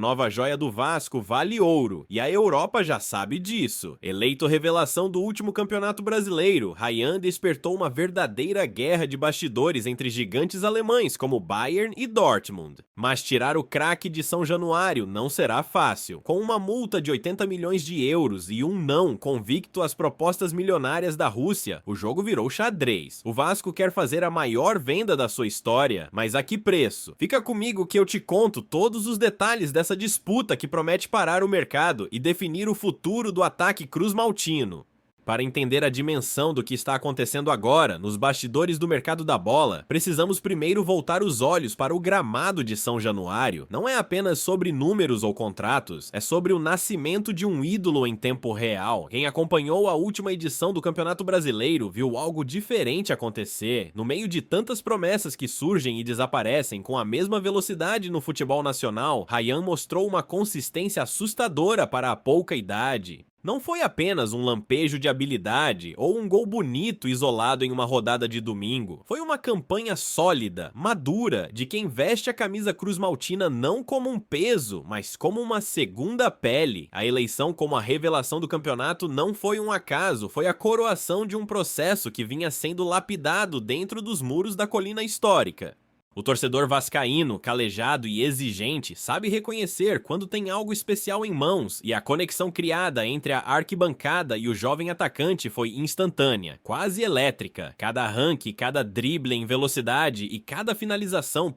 Nova joia do Vasco vale ouro, e a Europa já sabe disso. Eleito revelação do último Campeonato Brasileiro, Ryan despertou uma verdadeira guerra de bastidores entre gigantes alemães como Bayern e Dortmund. Mas tirar o craque de São Januário não será fácil. Com uma multa de 80 milhões de euros e um não convicto às propostas milionárias da Rússia, o jogo virou xadrez. O Vasco quer fazer a maior venda da sua história, mas a que preço? Fica comigo que eu te conto todos os detalhes dessa disputa que promete parar o mercado e definir o futuro do ataque cruz-maltino. Para entender a dimensão do que está acontecendo agora, nos bastidores do mercado da bola, precisamos primeiro voltar os olhos para o gramado de São Januário. Não é apenas sobre números ou contratos, é sobre o nascimento de um ídolo em tempo real. Quem acompanhou a última edição do Campeonato Brasileiro viu algo diferente acontecer. No meio de tantas promessas que surgem e desaparecem com a mesma velocidade no futebol nacional, Ryan mostrou uma consistência assustadora para a pouca idade. Não foi apenas um lampejo de habilidade ou um gol bonito isolado em uma rodada de domingo. Foi uma campanha sólida, madura, de quem veste a camisa cruz-maltina não como um peso, mas como uma segunda pele. A eleição como a revelação do campeonato não foi um acaso, foi a coroação de um processo que vinha sendo lapidado dentro dos muros da colina histórica. O torcedor vascaíno, calejado e exigente, sabe reconhecer quando tem algo especial em mãos, e a conexão criada entre a arquibancada e o jovem atacante foi instantânea, quase elétrica. Cada arranque, cada drible em velocidade e cada finalização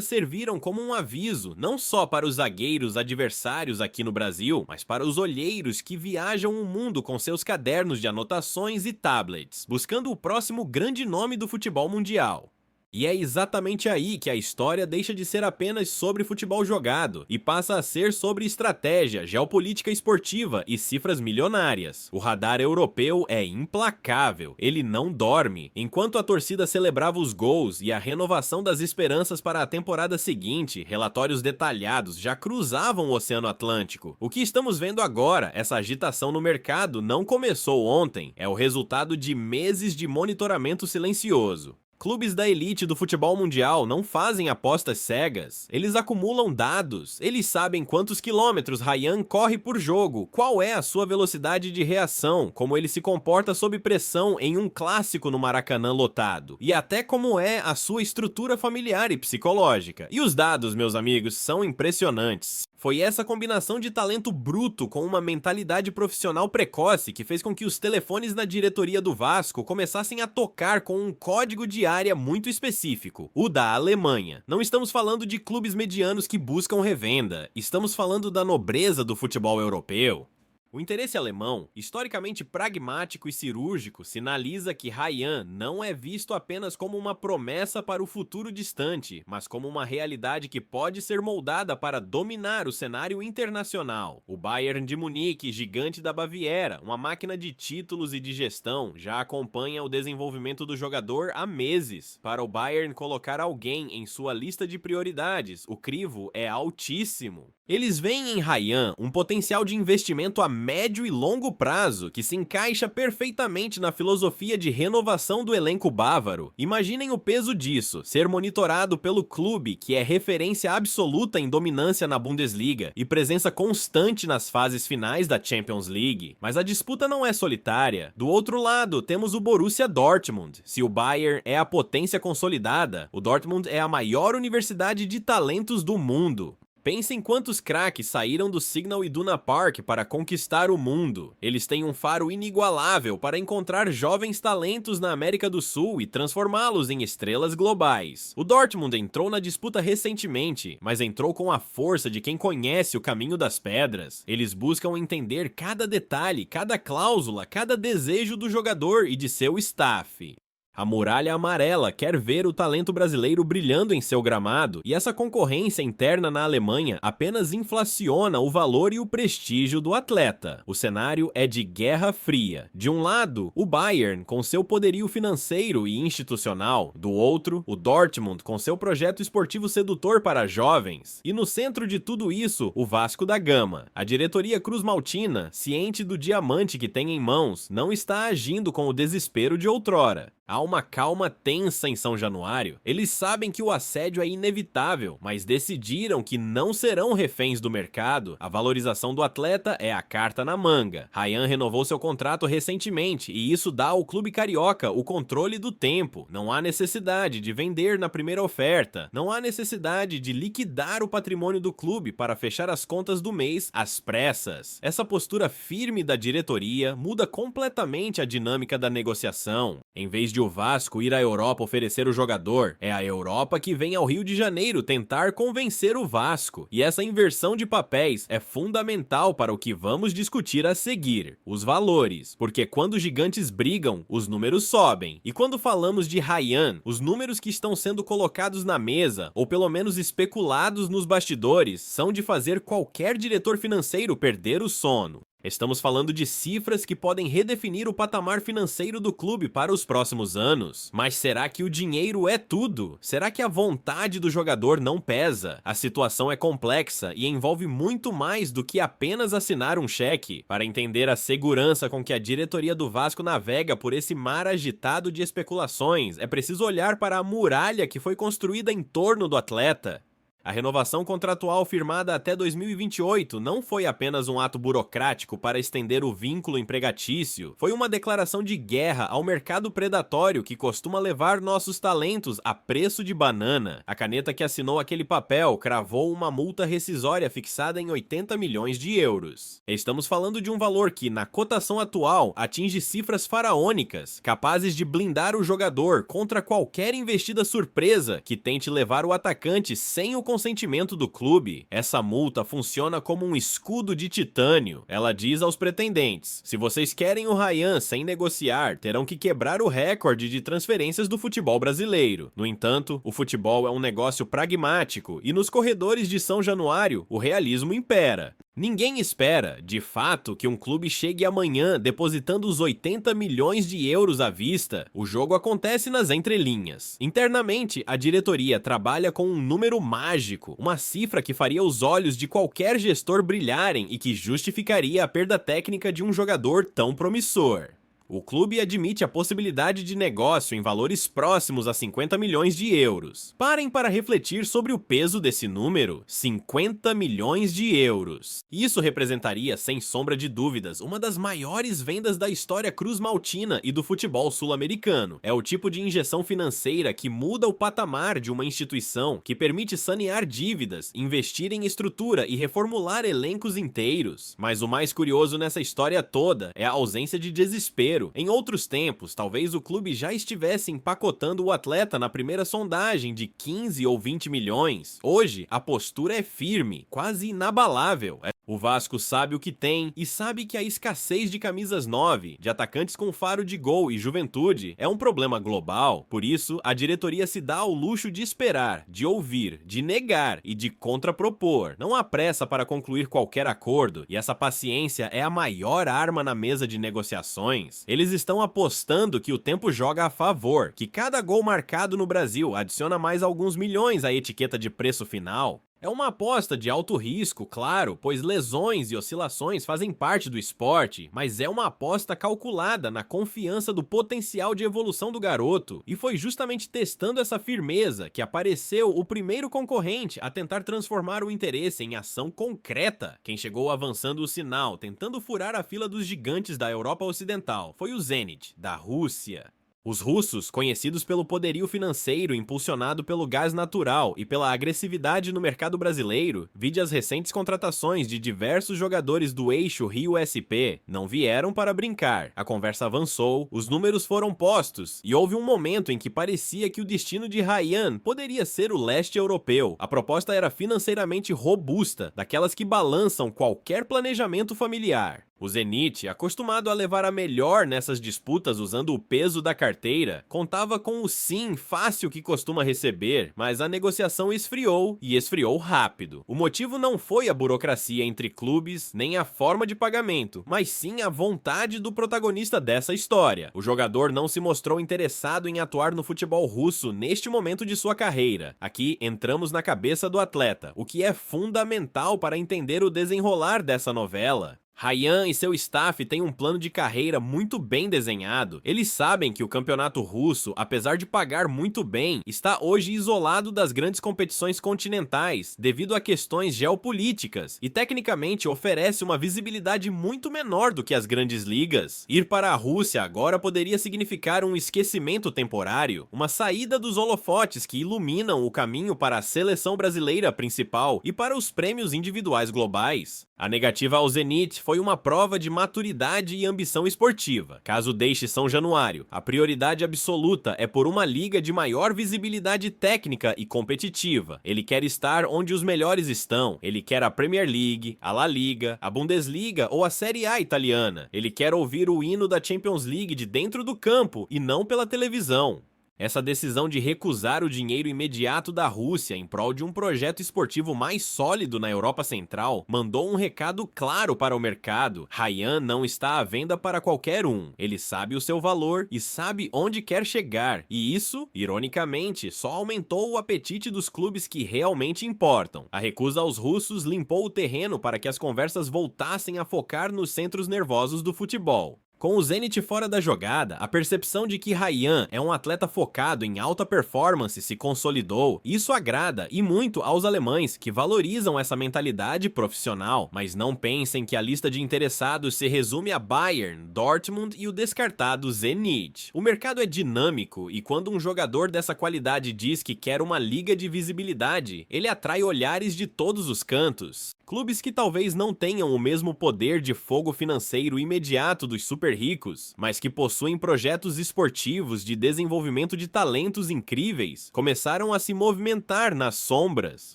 serviram como um aviso, não só para os zagueiros adversários aqui no Brasil, mas para os olheiros que viajam o mundo com seus cadernos de anotações e tablets, buscando o próximo grande nome do futebol mundial. E é exatamente aí que a história deixa de ser apenas sobre futebol jogado e passa a ser sobre estratégia, geopolítica esportiva e cifras milionárias. O radar europeu é implacável, ele não dorme. Enquanto a torcida celebrava os gols e a renovação das esperanças para a temporada seguinte, relatórios detalhados já cruzavam o Oceano Atlântico. O que estamos vendo agora, essa agitação no mercado, não começou ontem, é o resultado de meses de monitoramento silencioso. Clubes da elite do futebol mundial não fazem apostas cegas, eles acumulam dados, eles sabem quantos quilômetros Ryan corre por jogo, qual é a sua velocidade de reação, como ele se comporta sob pressão em um clássico no Maracanã lotado, e até como é a sua estrutura familiar e psicológica. E os dados, meus amigos, são impressionantes. Foi essa combinação de talento bruto com uma mentalidade profissional precoce que fez com que os telefones na diretoria do Vasco começassem a tocar com um código de área muito específico, o da Alemanha. Não estamos falando de clubes medianos que buscam revenda, estamos falando da nobreza do futebol europeu. O interesse alemão, historicamente pragmático e cirúrgico, sinaliza que Ryan não é visto apenas como uma promessa para o futuro distante, mas como uma realidade que pode ser moldada para dominar o cenário internacional. O Bayern de Munique, gigante da Baviera, uma máquina de títulos e de gestão, já acompanha o desenvolvimento do jogador há meses. Para o Bayern colocar alguém em sua lista de prioridades, o crivo é altíssimo. Eles veem em Ryan um potencial de investimento a médio e longo prazo que se encaixa perfeitamente na filosofia de renovação do elenco bávaro. Imaginem o peso disso, ser monitorado pelo clube que é referência absoluta em dominância na Bundesliga e presença constante nas fases finais da Champions League. Mas a disputa não é solitária. Do outro lado, temos o Borussia Dortmund. Se o Bayern é a potência consolidada, o Dortmund é a maior universidade de talentos do mundo. Pense em quantos craques saíram do Signal Iduna Park para conquistar o mundo. Eles têm um faro inigualável para encontrar jovens talentos na América do Sul e transformá-los em estrelas globais. O Dortmund entrou na disputa recentemente, mas entrou com a força de quem conhece o caminho das pedras. Eles buscam entender cada detalhe, cada cláusula, cada desejo do jogador e de seu staff. A Muralha Amarela quer ver o talento brasileiro brilhando em seu gramado, e essa concorrência interna na Alemanha apenas inflaciona o valor e o prestígio do atleta. O cenário é de guerra fria. De um lado, o Bayern, com seu poderio financeiro e institucional. Do outro, o Dortmund, com seu projeto esportivo sedutor para jovens. E no centro de tudo isso, o Vasco da Gama. A diretoria cruz-maltina, ciente do diamante que tem em mãos, não está agindo com o desespero de outrora. Há uma calma tensa em São Januário. Eles sabem que o assédio é inevitável, mas decidiram que não serão reféns do mercado. A valorização do atleta é a carta na manga. Ryan renovou seu contrato recentemente e isso dá ao clube carioca o controle do tempo. Não há necessidade de vender na primeira oferta. Não há necessidade de liquidar o patrimônio do clube para fechar as contas do mês às pressas. Essa postura firme da diretoria muda completamente a dinâmica da negociação. Em vez de o Vasco ir à Europa oferecer o jogador, é a Europa que vem ao Rio de Janeiro tentar convencer o Vasco. E essa inversão de papéis é fundamental para o que vamos discutir a seguir: os valores. Porque quando os gigantes brigam, os números sobem. E quando falamos de Ryan, os números que estão sendo colocados na mesa, ou pelo menos especulados nos bastidores, são de fazer qualquer diretor financeiro perder o sono. Estamos falando de cifras que podem redefinir o patamar financeiro do clube para os próximos anos. Mas será que o dinheiro é tudo? Será que a vontade do jogador não pesa? A situação é complexa e envolve muito mais do que apenas assinar um cheque. Para entender a segurança com que a diretoria do Vasco navega por esse mar agitado de especulações, é preciso olhar para a muralha que foi construída em torno do atleta. A renovação contratual firmada até 2028 não foi apenas um ato burocrático para estender o vínculo empregatício, foi uma declaração de guerra ao mercado predatório que costuma levar nossos talentos a preço de banana. A caneta que assinou aquele papel cravou uma multa rescisória fixada em 80 milhões de euros. Estamos falando de um valor que, na cotação atual, atinge cifras faraônicas, capazes de blindar o jogador contra qualquer investida surpresa que tente levar o atacante sem o consentimento do clube. Essa multa funciona como um escudo de titânio. Ela diz aos pretendentes: se vocês querem o Ryan sem negociar, terão que quebrar o recorde de transferências do futebol brasileiro. No entanto, o futebol é um negócio pragmático e nos corredores de São Januário, o realismo impera. Ninguém espera, de fato, que um clube chegue amanhã depositando os 80 milhões de euros à vista. O jogo acontece nas entrelinhas. Internamente, a diretoria trabalha com um número mágico, uma cifra que faria os olhos de qualquer gestor brilharem e que justificaria a perda técnica de um jogador tão promissor. O clube admite a possibilidade de negócio em valores próximos a 50 milhões de euros. Parem para refletir sobre o peso desse número: 50 milhões de euros. Isso representaria, sem sombra de dúvidas, uma das maiores vendas da história cruz-maltina e do futebol sul-americano. É o tipo de injeção financeira que muda o patamar de uma instituição, que permite sanear dívidas, investir em estrutura e reformular elencos inteiros. Mas o mais curioso nessa história toda é a ausência de desespero. Em outros tempos, talvez o clube já estivesse empacotando o atleta na primeira sondagem de 15 ou 20 milhões. Hoje, a postura é firme, quase inabalável. O Vasco sabe o que tem e sabe que a escassez de camisas 9, de atacantes com faro de gol e juventude, é um problema global. Por isso, a diretoria se dá ao luxo de esperar, de ouvir, de negar e de contrapropor. Não há pressa para concluir qualquer acordo, e essa paciência é a maior arma na mesa de negociações. Eles estão apostando que o tempo joga a favor, que cada gol marcado no Brasil adiciona mais alguns milhões à etiqueta de preço final. É uma aposta de alto risco, claro, pois lesões e oscilações fazem parte do esporte, mas é uma aposta calculada na confiança do potencial de evolução do garoto. E foi justamente testando essa firmeza que apareceu o primeiro concorrente a tentar transformar o interesse em ação concreta. Quem chegou avançando o sinal, tentando furar a fila dos gigantes da Europa Ocidental, foi o Zenit, da Rússia. Os russos, conhecidos pelo poderio financeiro impulsionado pelo gás natural e pela agressividade no mercado brasileiro, vide as recentes contratações de diversos jogadores do eixo Rio-SP, não vieram para brincar. A conversa avançou, os números foram postos e houve um momento em que parecia que o destino de Ryan poderia ser o leste europeu. A proposta era financeiramente robusta, daquelas que balançam qualquer planejamento familiar. O Zenit, acostumado a levar a melhor nessas disputas usando o peso da carteira, contava com o sim fácil que costuma receber, mas a negociação esfriou, e esfriou rápido. O motivo não foi a burocracia entre clubes, nem a forma de pagamento, mas sim a vontade do protagonista dessa história. O jogador não se mostrou interessado em atuar no futebol russo neste momento de sua carreira. Aqui entramos na cabeça do atleta, o que é fundamental para entender o desenrolar dessa novela. Ryan e seu staff têm um plano de carreira muito bem desenhado. Eles sabem que o campeonato russo, apesar de pagar muito bem, está hoje isolado das grandes competições continentais devido a questões geopolíticas e tecnicamente oferece uma visibilidade muito menor do que as grandes ligas. Ir para a Rússia agora poderia significar um esquecimento temporário, uma saída dos holofotes que iluminam o caminho para a seleção brasileira principal e para os prêmios individuais globais. A negativa ao Zenit foi uma prova de maturidade e ambição esportiva. Caso deixe São Januário, a prioridade absoluta é por uma liga de maior visibilidade técnica e competitiva. Ele quer estar onde os melhores estão. Ele quer a Premier League, a La Liga, a Bundesliga ou a Série A italiana. Ele quer ouvir o hino da Champions League de dentro do campo e não pela televisão. Essa decisão de recusar o dinheiro imediato da Rússia em prol de um projeto esportivo mais sólido na Europa Central mandou um recado claro para o mercado. Ryan não está à venda para qualquer um. Ele sabe o seu valor e sabe onde quer chegar. E isso, ironicamente, só aumentou o apetite dos clubes que realmente importam. A recusa aos russos limpou o terreno para que as conversas voltassem a focar nos centros nervosos do futebol. Com o Zenit fora da jogada, a percepção de que Ryan é um atleta focado em alta performance se consolidou. Isso agrada e muito aos alemães, que valorizam essa mentalidade profissional. Mas não pensem que a lista de interessados se resume a Bayern, Dortmund e o descartado Zenit. O mercado é dinâmico e quando um jogador dessa qualidade diz que quer uma liga de visibilidade, ele atrai olhares de todos os cantos. Clubes que talvez não tenham o mesmo poder de fogo financeiro imediato dos super ricos, mas que possuem projetos esportivos de desenvolvimento de talentos incríveis, começaram a se movimentar nas sombras.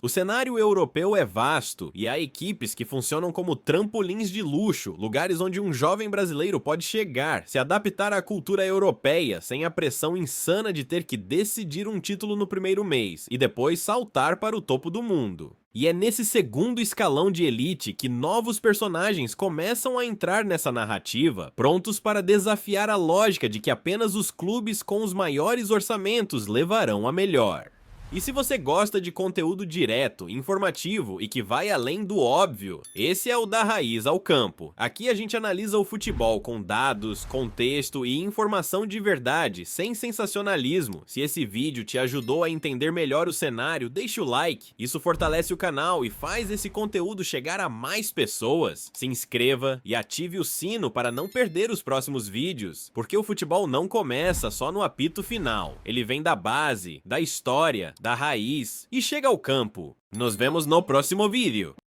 O cenário europeu é vasto e há equipes que funcionam como trampolins de luxo, lugares onde um jovem brasileiro pode chegar, se adaptar à cultura europeia sem a pressão insana de ter que decidir um título no primeiro mês e depois saltar para o topo do mundo. E é nesse segundo escalão de elite que novos personagens começam a entrar nessa narrativa, prontos para desafiar a lógica de que apenas os clubes com os maiores orçamentos levarão a melhor. E se você gosta de conteúdo direto, informativo e que vai além do óbvio, esse é o Da Raiz ao Campo. Aqui a gente analisa o futebol com dados, contexto e informação de verdade, sem sensacionalismo. Se esse vídeo te ajudou a entender melhor o cenário, deixa o like. Isso fortalece o canal e faz esse conteúdo chegar a mais pessoas. Se inscreva e ative o sino para não perder os próximos vídeos, porque o futebol não começa só no apito final. Ele vem da base, da história, da raiz e chega ao campo. Nos vemos no próximo vídeo.